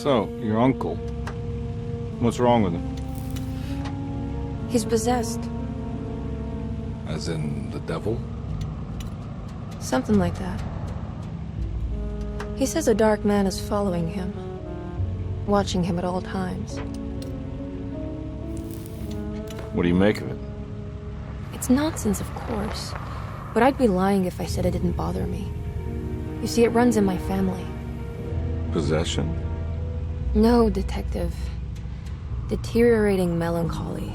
So, your uncle. What's wrong with him? He's possessed. As in the devil? Something like that. He says a dark man is following him, watching him at all times. What do you make of it? It's nonsense, of course, but I'd be lying if I said it didn't bother me. You see, it runs in my family. Possession? No, Detective. Deteriorating melancholy.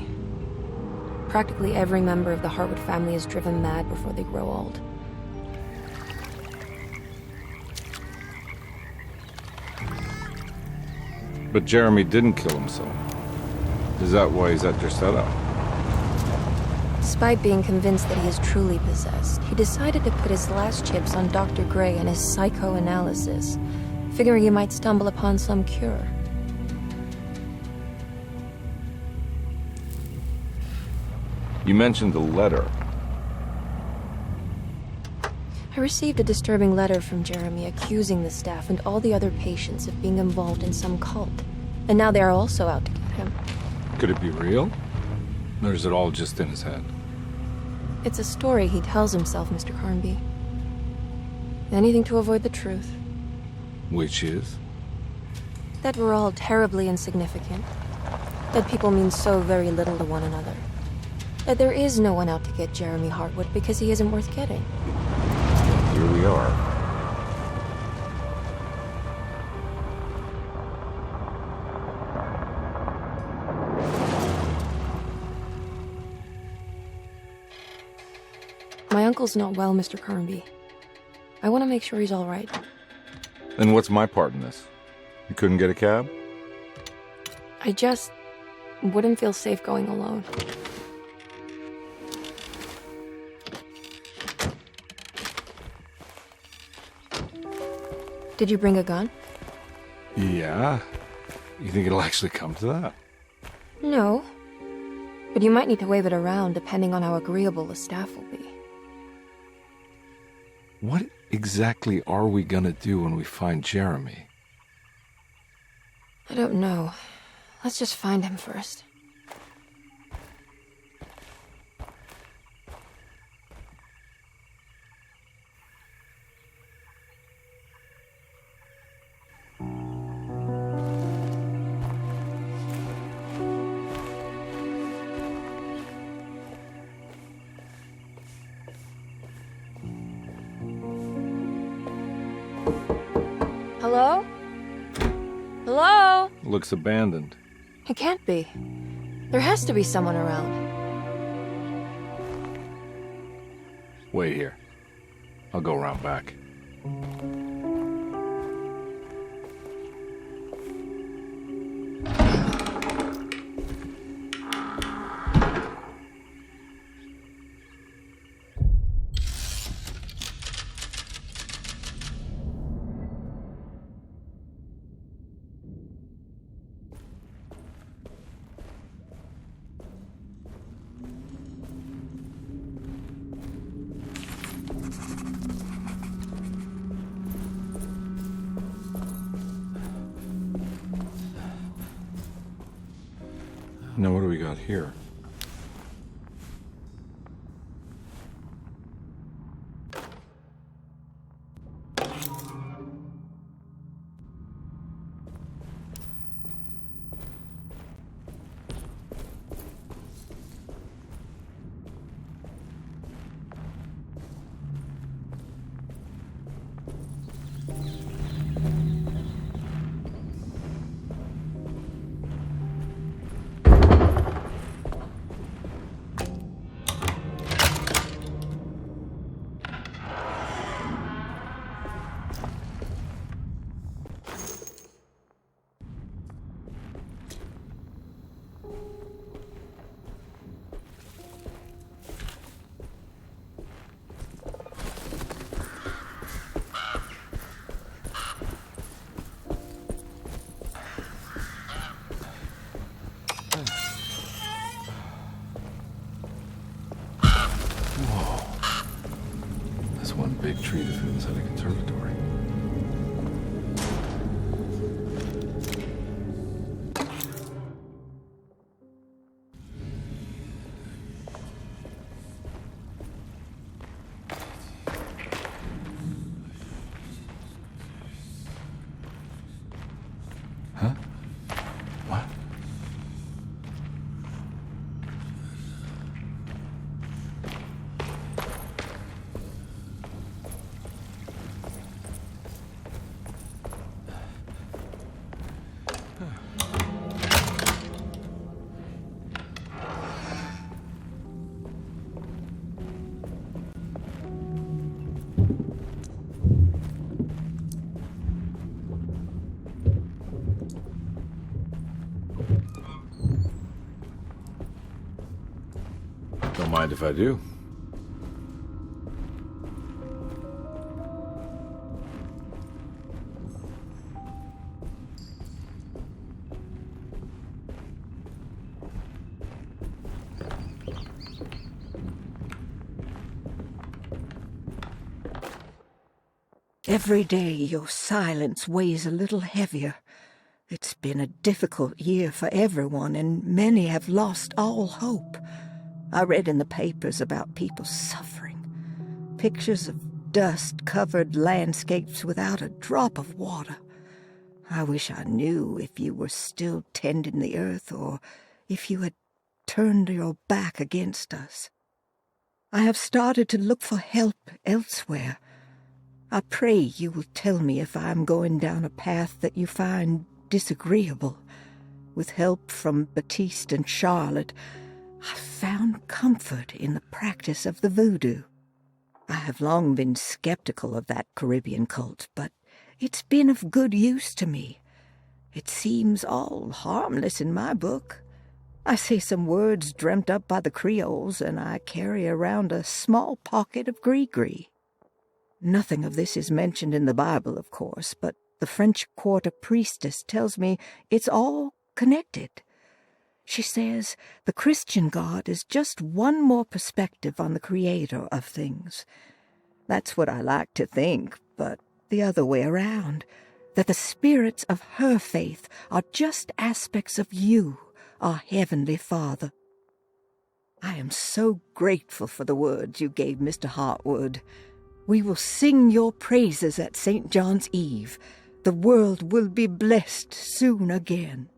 Practically every member of the Hartwood family is driven mad before they grow old. But Jeremy didn't kill himself. Is that why he's at your setup? Despite being convinced that he is truly possessed, he decided to put his last chips on Dr. Gray and his psychoanalysis, figuring he might stumble upon some cure. You mentioned the letter. I received a disturbing letter from Jeremy accusing the staff and all the other patients of being involved in some cult. And now they are also out to get him. Could it be real? Or is it all just in his head? It's a story he tells himself, Mr. Carnby. Anything to avoid the truth. Which is? That we're all terribly insignificant. That people mean so very little to one another. That there is no one out to get Jeremy Hartwood because he isn't worth getting. Here we are. My uncle's not well, Mr. Carnby. I want to make sure he's all right. Then what's my part in this? You couldn't get a cab? I just wouldn't feel safe going alone. Did you bring a gun? Yeah. You think it'll actually come to that? No. But you might need to wave it around depending on how agreeable the staff will be. What exactly are we gonna do when we find Jeremy? I don't know. Let's just find him first. Hello? Hello? Looks abandoned. It can't be. There has to be someone around. Wait here. I'll go around back. Now what do we got here? big tree to fit inside a conservatory. Huh? What? Don't mind if I do. Every day your silence weighs a little heavier. It's been a difficult year for everyone, and many have lost all hope. I read in the papers about people suffering. Pictures of dust-covered landscapes without a drop of water. I wish I knew if you were still tending the earth or if you had turned your back against us. I have started to look for help elsewhere. I pray you will tell me if I am going down a path that you find disagreeable. With help from Baptiste and Charlotte, I found comfort in the practice of the voodoo. I have long been skeptical of that Caribbean cult, but it's been of good use to me. It seems all harmless in my book. I say some words dreamt up by the Creoles, and I carry around a small pocket of gree-gree. Nothing of this is mentioned in the Bible, of course, but the French Quarter priestess tells me it's all connected. She says the Christian God is just one more perspective on the creator of things. That's what I like to think, but the other way around, that the spirits of her faith are just aspects of you, our Heavenly Father. I am so grateful for the words you gave Mr. Hartwood. We will sing your praises at St. John's Eve. The world will be blessed soon again.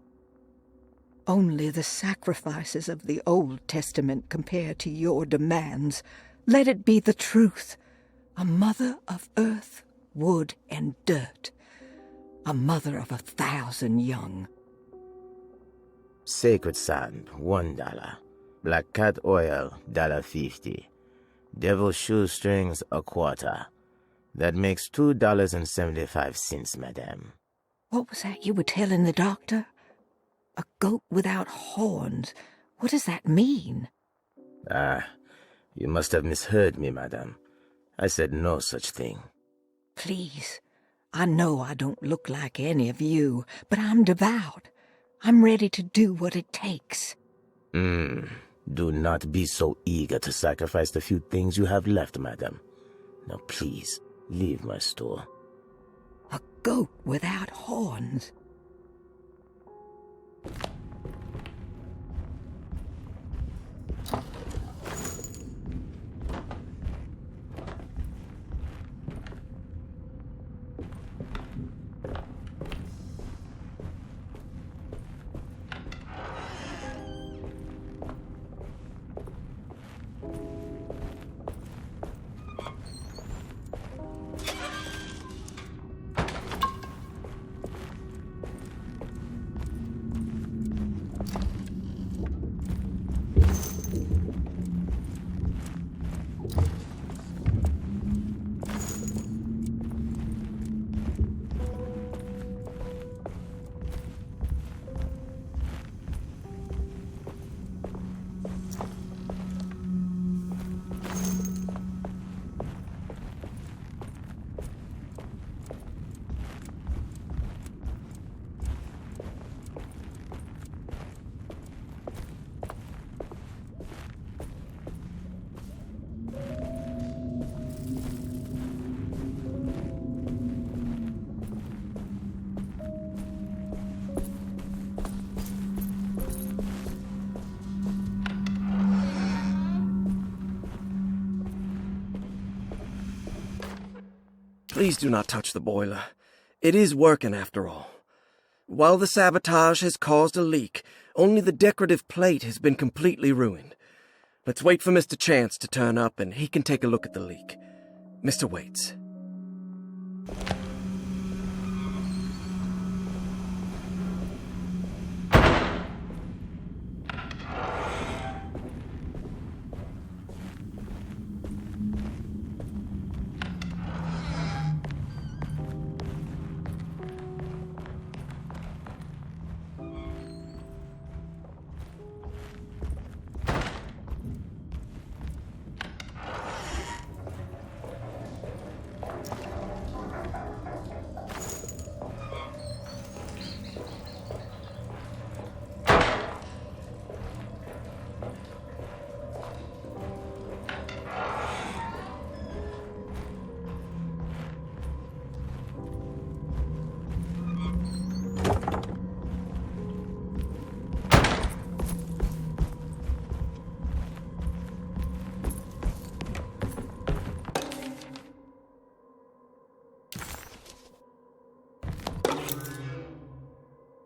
Only the sacrifices of the Old Testament compare to your demands. Let it be the truth. A mother of earth, wood, and dirt. A mother of 1,000 young. Sacred sand, $1. Black cat oil, $1.50. Devil shoestrings, $0.25. That makes $2.75, madame. What was that you were telling the doctor? A goat without horns. What does that mean? You must have misheard me, madame. I said no such thing. Please, I know I don't look like any of you, but I'm devout. I'm ready to do what it takes. Do not be so eager to sacrifice the few things you have left, madame. Now please, leave my store. A goat without horns. Please do not touch the boiler. It is working after all. While the sabotage has caused a leak, only the decorative plate has been completely ruined. Let's wait for Mr. Chance to turn up and he can take a look at the leak. Mr. Waits.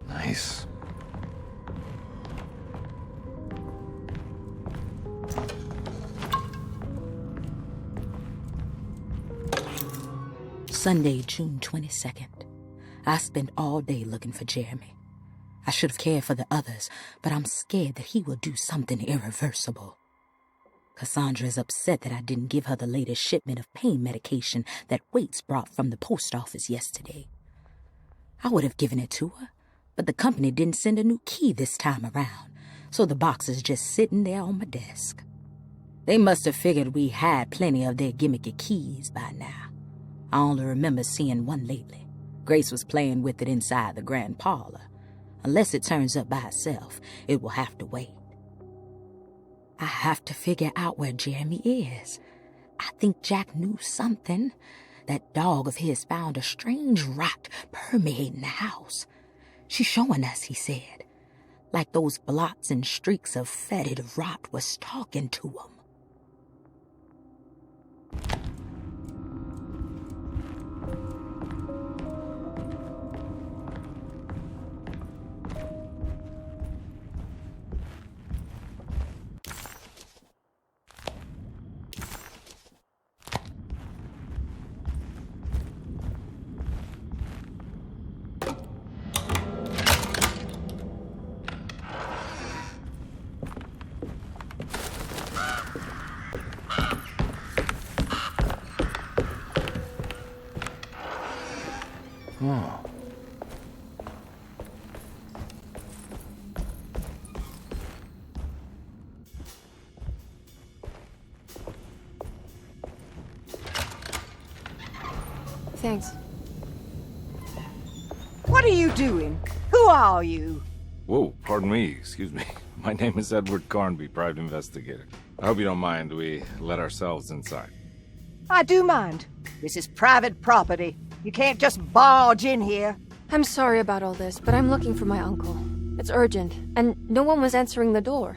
Nice. Sunday, June 22nd. I spent all day looking for Jeremy. I should have cared for the others, but I'm scared that he will do something irreversible. Cassandra is upset that I didn't give her the latest shipment of pain medication that Waits brought from the post office yesterday. I would have given it to her, but the company didn't send a new key this time around, so the box is just sitting there on my desk. They must have figured we had plenty of their gimmicky keys by now. I only remember seeing one lately. Grace was playing with it inside the grand parlor. Unless it turns up by itself, it will have to wait. I have to figure out where Jeremy is. I think Jack knew something. That dog of his found a strange rot permeating the house. She's showing us, he said. Like those blots and streaks of fetid rot was talking to him. Oh. Thanks. What are you doing? Who are you? Whoa, pardon me, excuse me. My name is Edward Carnby, private investigator. I hope you don't mind we let ourselves inside. I do mind. This is private property. You can't just barge in here. I'm sorry about all this, but I'm looking for my uncle. It's urgent, and no one was answering the door.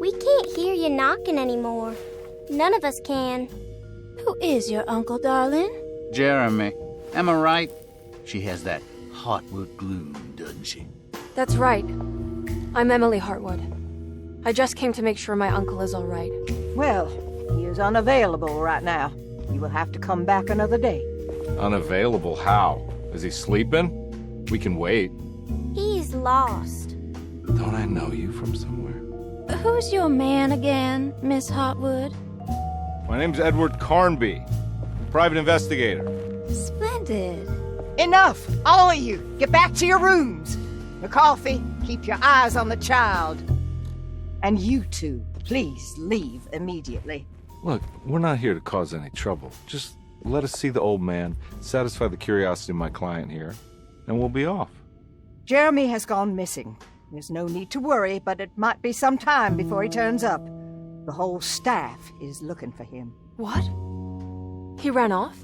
We can't hear you knocking anymore. None of us can. Who is your uncle, darling? Jeremy. Am I right? She has that Heartwood gloom, doesn't she? That's right. I'm Emily Hartwood. I just came to make sure my uncle is all right. Well, he is unavailable right now. You will have to come back another day. Unavailable how? Is he sleeping? We can wait. He's lost. Don't I know you from somewhere? Who's your man again, Miss Hartwood? My name's Edward Carnby, private investigator. Splendid. Enough! All of you! Get back to your rooms! McCarthy, keep your eyes on the child. And you two, please leave immediately. Look, we're not here to cause any trouble. Just let us see the old man, satisfy the curiosity of my client here, and we'll be off. Jeremy has gone missing. There's no need to worry, but it might be some time before he turns up. The whole staff is looking for him. What? He ran off?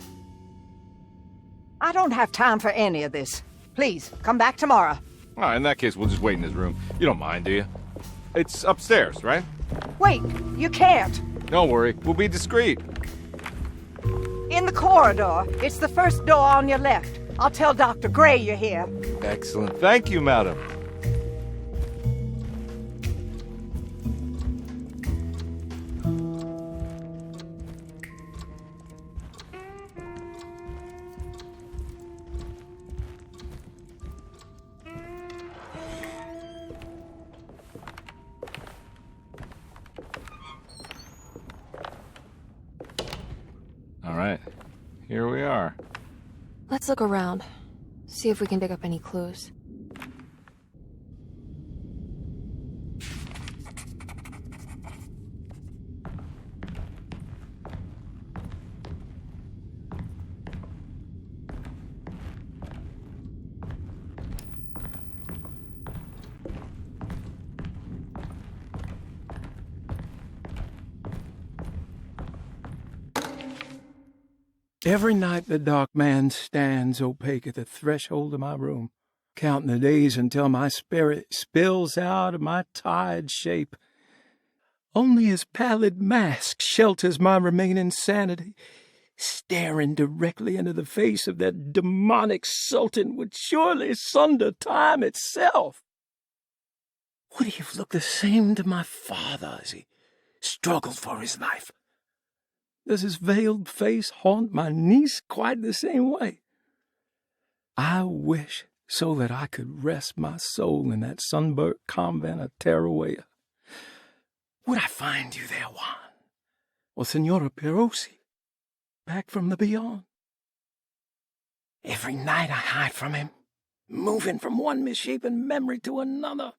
I don't have time for any of this. Please, come back tomorrow. Well, in that case, we'll just wait in his room. You don't mind, do you? It's upstairs, right? Wait, you can't. Don't worry, we'll be discreet. In the the corridor. It's the first door on your left. I'll tell Dr. Gray you're here. Excellent. Thank you, madam. All right, here we are. Let's look around. See if we can dig up any clues. Every night the dark man stands opaque at the threshold of my room, counting the days until my spirit spills out of my tired shape. Only his pallid mask shelters my remaining sanity. Staring directly into the face of that demonic sultan would surely sunder time itself. Would he have looked the same to my father as he struggled for his life? Does his veiled face haunt my niece quite the same way? I wish so that I could rest my soul in that sunburnt convent of Teruel. Would I find you there, Juan? Or Senora Perosi, back from the beyond? Every night I hide from him, moving from one misshapen memory to another.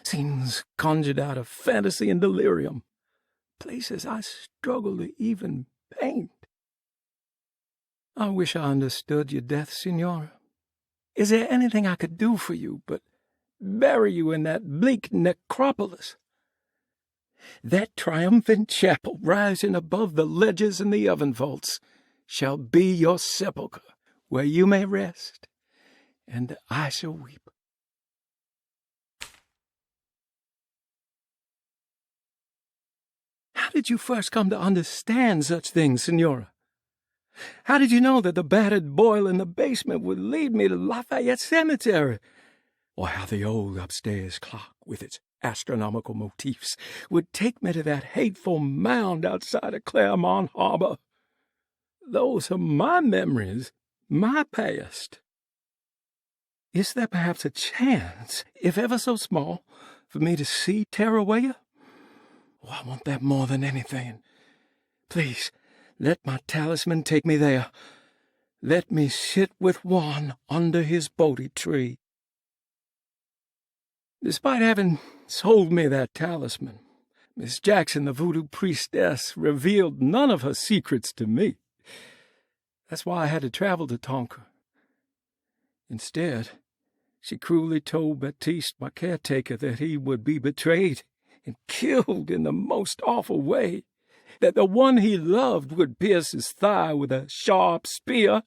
Scenes conjured out of fantasy and delirium. Places I struggle to even paint. I wish I understood your death, Signora. Is there anything I could do for you but bury you in that bleak necropolis? That triumphant chapel rising above the ledges and the oven vaults shall be your sepulchre, where you may rest, and I shall weep. How did you first come to understand such things, Signora? How did you know that the battered boiler in the basement would lead me to Lafayette Cemetery? Or how the old upstairs clock, with its astronomical motifs, would take me to that hateful mound outside of Claremont Harbor? Those are my memories, my past. Is there perhaps a chance, if ever so small, for me to see Teruel? Oh, I want that more than anything. Please, let my talisman take me there. Let me sit with Juan under his Bodhi tree. Despite having sold me that talisman, Miss Jackson, the voodoo priestess, revealed none of her secrets to me. That's why I had to travel to Tonka. Instead, she cruelly told Baptiste, my caretaker, that he would be betrayed and killed in the most awful way, that the one he loved would pierce his thigh with a sharp spear,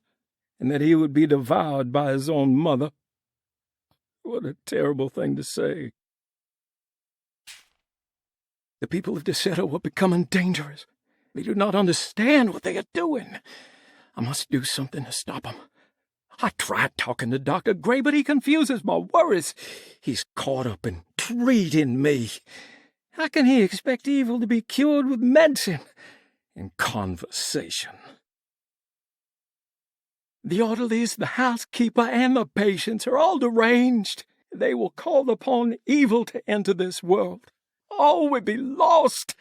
and that he would be devoured by his own mother. What a terrible thing to say. The people of Deseto are becoming dangerous. They do not understand what they are doing. I must do something to stop them. I tried talking to Dr. Gray, but he confuses my worries. He's caught up in treating me. How can he expect evil to be cured with medicine and conversation? The orderlies, the housekeeper, and the patients are all deranged. They will call upon evil to enter this world. All will be lost.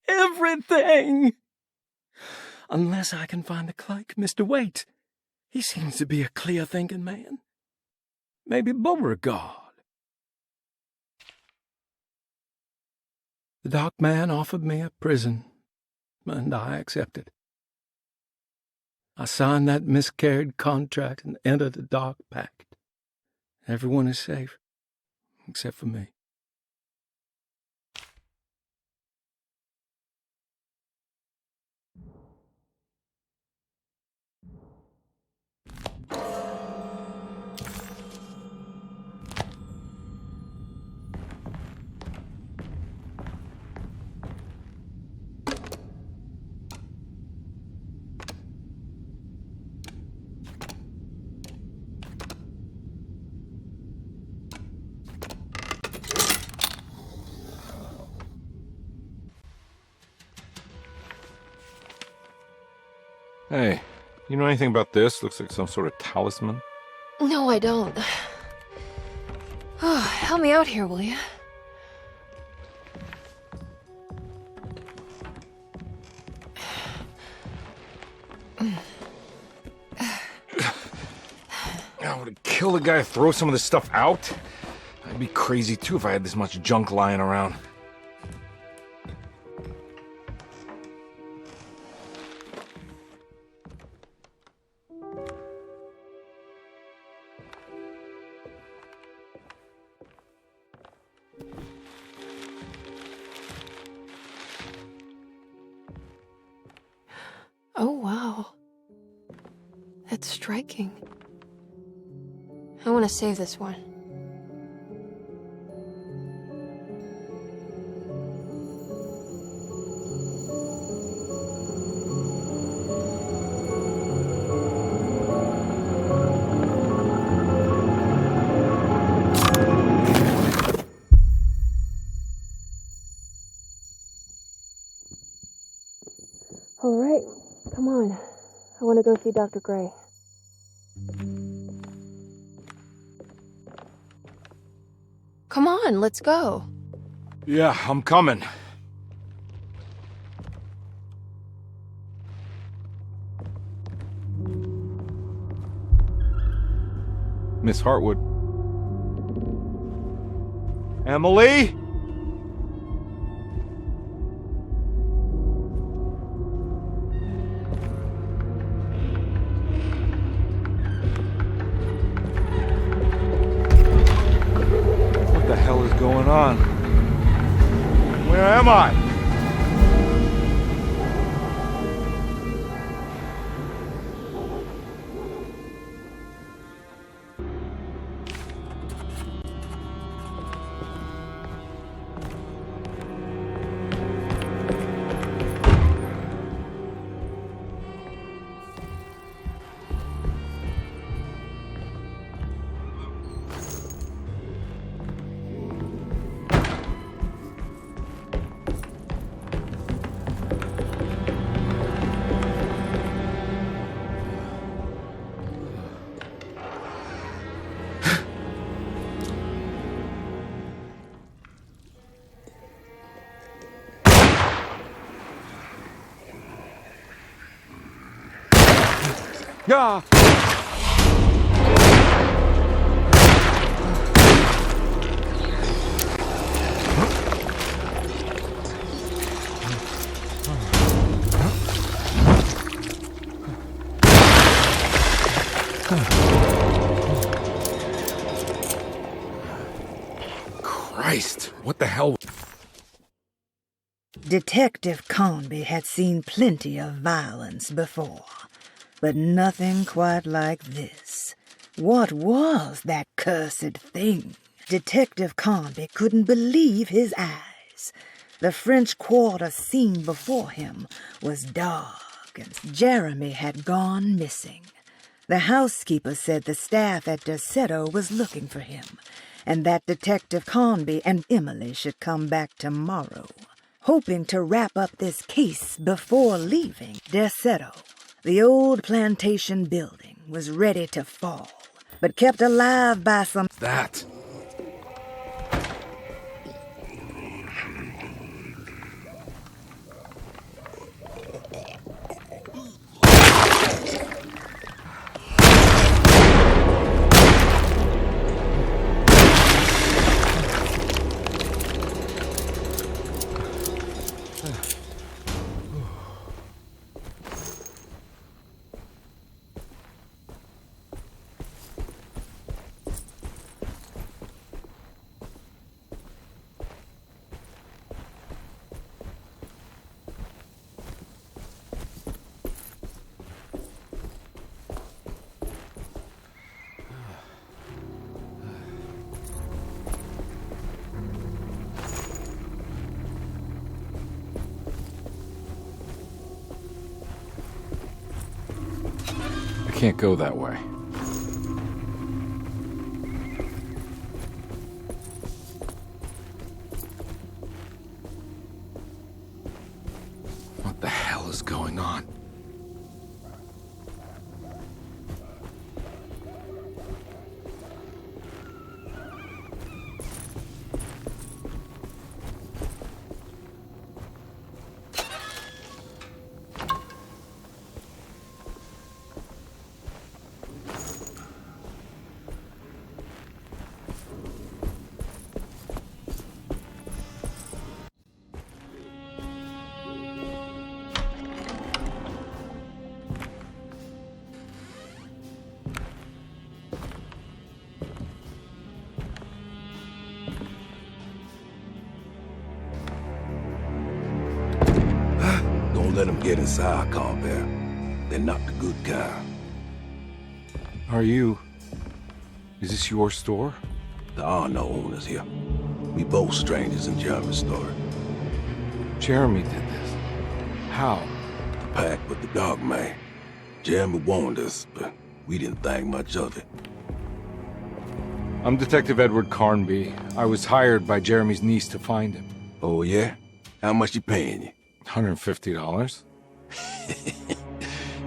Everything. Unless I can find the clerk, Mr. Waite. He seems to be a clear-thinking man. Maybe Beauregard. The dark man offered me a prison, and I accepted. I signed that miscarried contract and entered the dark pact. Everyone is safe, except for me. Hey, you know anything about this? Looks like some sort of talisman. No, I don't. Oh, help me out here, will you? I would kill the guy, throw some of this stuff out. I'd be crazy too if I had this much junk lying around. Oh, wow. That's striking. I want to save this one. All right, come on. I want to go see Dr. Gray. Come on, let's go. Yeah, I'm coming. Miss Hartwood. Emily? What the hell is going on? Where am I? Yeah. Christ, what the hell? Detective Carnby had seen plenty of violence before, but nothing quite like this. What was that cursed thing? Detective Carnby couldn't believe his eyes. The French Quarter scene before him was dark, and Jeremy had gone missing. The housekeeper said the staff at Derceto was looking for him, and that Detective Carnby and Emily should come back tomorrow. Hoping to wrap up this case before leaving Derceto, the old plantation building was ready to fall, but kept alive by some... That. I can't go that way. What the hell is going on? let them get inside, Carnby. They're not the good kind. Is this your store? There are no owners here. We both strangers in Jeremy's story. Jeremy did this. How? The pact with the dog man. Jeremy warned us, but we didn't think much of it. I'm Detective Edward Carnby. I was hired by Jeremy's niece to find him. Oh, yeah? How much she paying you? $150.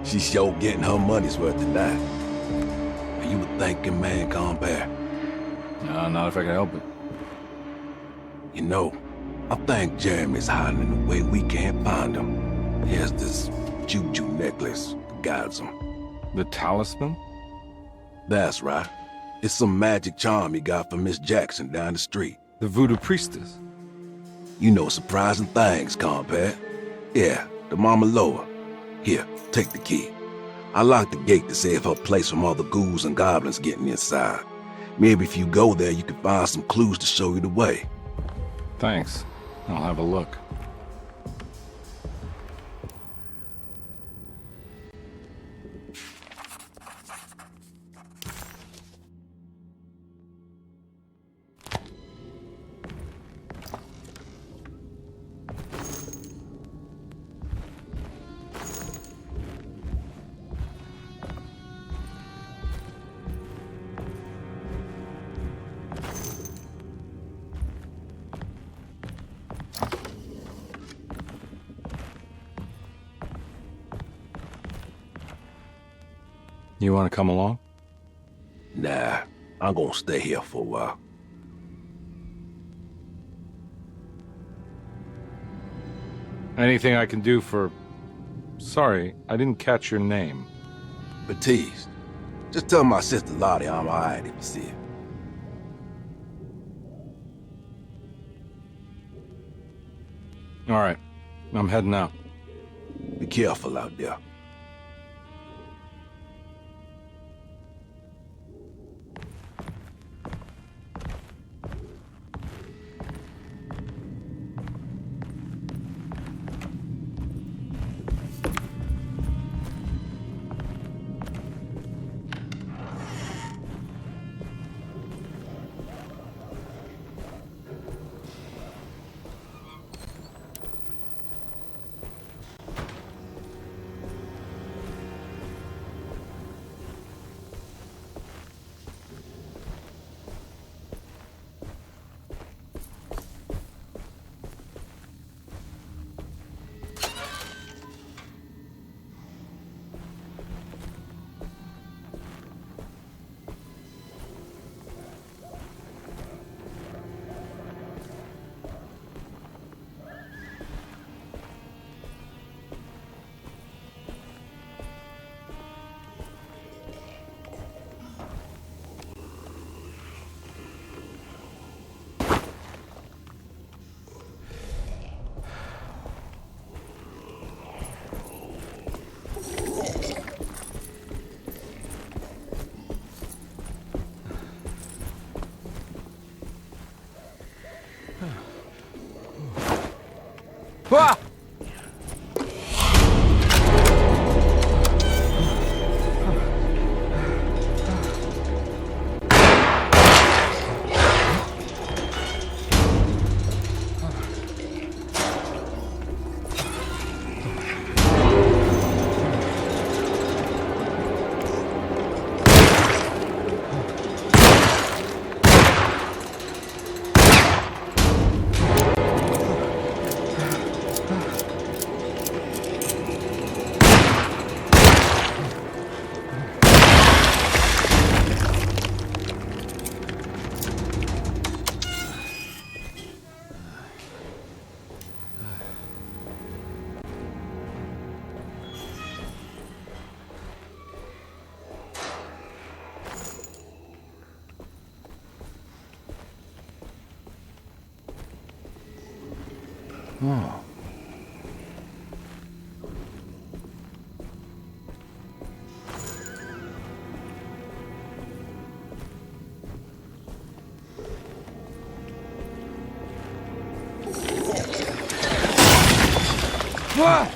She's sure getting her money's worth tonight. Are you a thinking man, Carnby? No, not if I can help it. You know, I think Jeremy's hiding in a way we can't find him. He has this juju necklace that guides him. The talisman? That's right. It's some magic charm he got from Miss Jackson down the street. The voodoo priestess? You know surprising things, Carnby. Yeah, the Mama Loa. Here, take the key. I locked the gate to save her place from all the ghouls and goblins getting inside. Maybe if you go there, you can find some clues to show you the way. Thanks. I'll have a look. You want to come along? Nah, I'm gonna stay here for a while. Anything I can do for... Sorry, I didn't catch your name. Baptiste. Just tell my sister Lottie I'm alright if you see her. All right, I'm heading out. Be careful out there. Ah! Oh. Ah!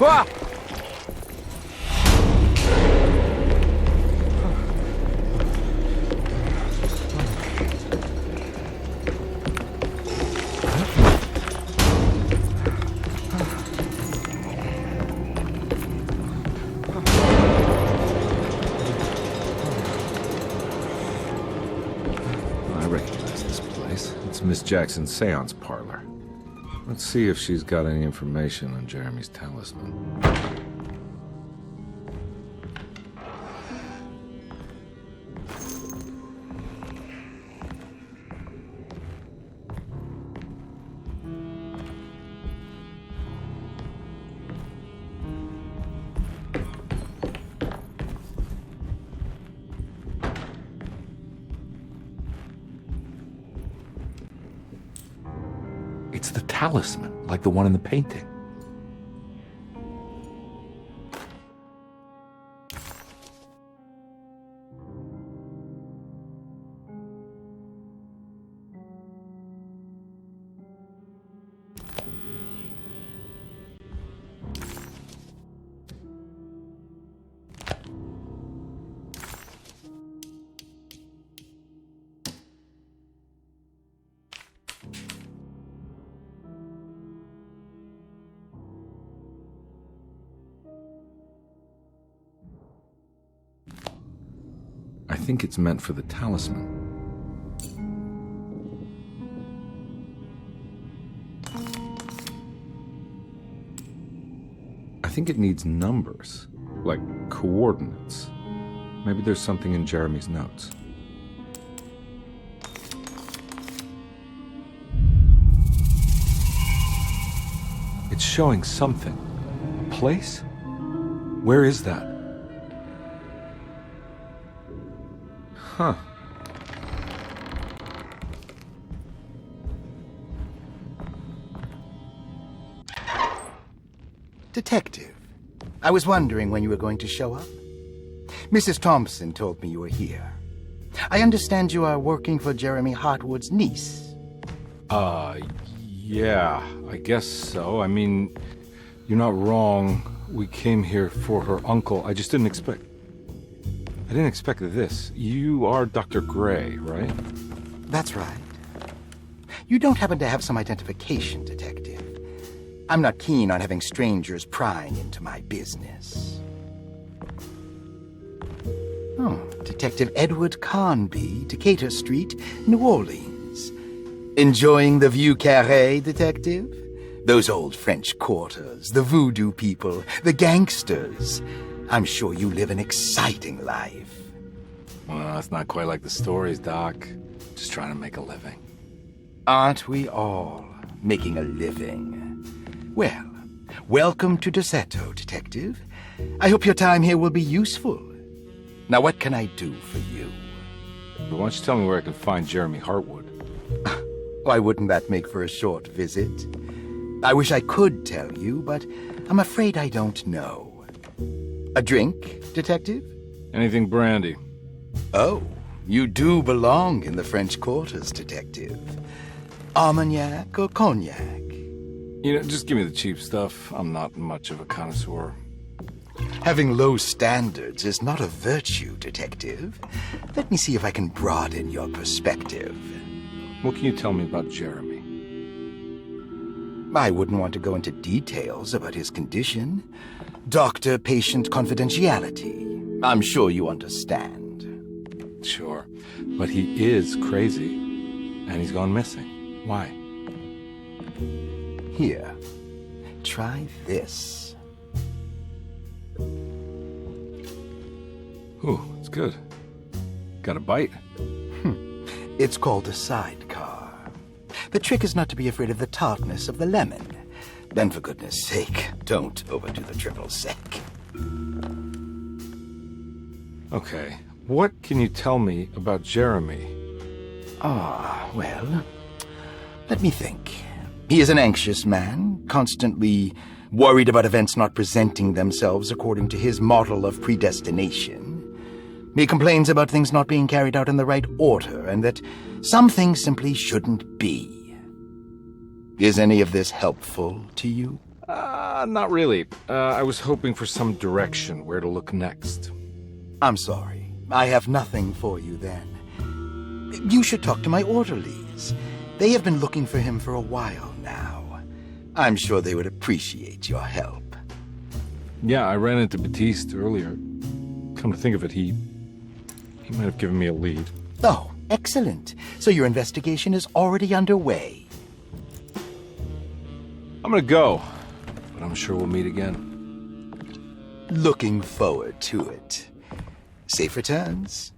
Ah! I recognize this place. It's Miss Jackson's seance parlor. Let's see if she's got any information on Jeremy's talisman. It's the talisman, like the one in the painting. I think it's meant for the talisman. I think it needs numbers, like coordinates. Maybe there's something in Jeremy's notes. It's showing something. A place? Where is that? Huh. Detective, I was wondering when you were going to show up. Mrs. Thompson told me you were here. I understand you are working for Jeremy Hartwood's niece. Yeah, I guess so. I mean, you're not wrong. We came here for her uncle. I just didn't expect this. You are Dr. Gray, right? That's right. You don't happen to have some identification, Detective. I'm not keen on having strangers prying into my business. Oh, Detective Edward Carnby, Decatur Street, New Orleans. Enjoying the Vieux Carré, Detective? Those old French quarters, the voodoo people, the gangsters. I'm sure you live an exciting life. Well, it's not quite like the stories, Doc. Just trying to make a living. Aren't we all making a living? Well, welcome to Deseto, Detective. I hope your time here will be useful. Now, what can I do for you? But why don't you tell me where I can find Jeremy Hartwood? Why wouldn't that make for a short visit? I wish I could tell you, but I'm afraid I don't know. A drink, Detective? Anything brandy. Oh, you do belong in the French quarters, Detective. Armagnac or cognac? You know, just give me the cheap stuff. I'm not much of a connoisseur. Having low standards is not a virtue, Detective. Let me see if I can broaden your perspective. What can you tell me about Jeremy? I wouldn't want to go into details about his condition. Doctor-patient confidentiality. I'm sure you understand. Sure, but he is crazy, and he's gone missing. Why? Here, try this. Ooh, it's good. Got a bite? It's called a sidecar. The trick is not to be afraid of the tartness of the lemon. Then, for goodness sake, don't overdo the triple sec. Okay, what can you tell me about Jeremy? Well, let me think. He is an anxious man, constantly worried about events not presenting themselves according to his model of predestination. He complains about things not being carried out in the right order, and that some things simply shouldn't be. Is any of this helpful to you? Not really. I was hoping for some direction where to look next. I'm sorry. I have nothing for you then. You should talk to my orderlies. They have been looking for him for a while now. I'm sure they would appreciate your help. Yeah, I ran into Batiste earlier. Come to think of it, he might have given me a lead. Oh, excellent. So your investigation is already underway. I'm gonna go, but I'm sure we'll meet again. Looking forward to it. Safe returns.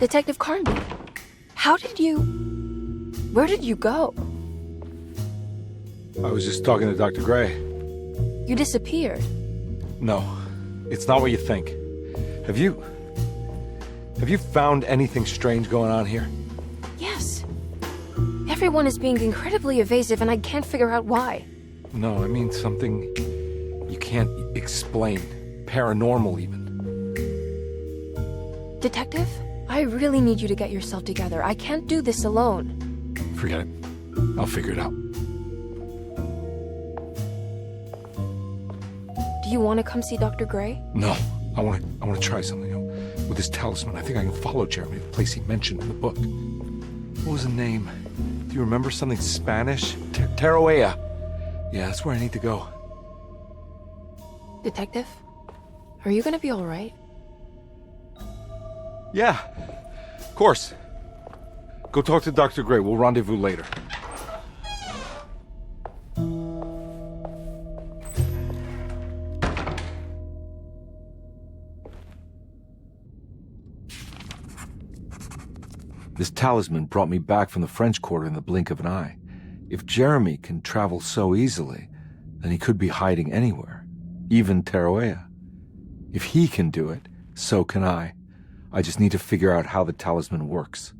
Detective Carnby, where did you go? I was just talking to Dr. Gray. You disappeared. No, it's not what you think. Have you found anything strange going on here? Yes. Everyone is being incredibly evasive and I can't figure out why. No, I mean something you can't explain. Paranormal, even. Detective, I really need you to get yourself together. I can't do this alone. Forget it. I'll figure it out. Do you want to come see Dr. Gray? No, I want to try something. With this talisman, I think I can follow Jeremy to the place he mentioned in the book. What was the name? Do you remember something Spanish? Tarawea. Yeah, that's where I need to go. Detective, are you gonna be all right? Yeah, of course. Go talk to Dr. Gray. We'll rendezvous later. This talisman brought me back from the French Quarter in the blink of an eye. If Jeremy can travel so easily, then he could be hiding anywhere, even Tarawea. If he can do it, so can I. I just need to figure out how the talisman works.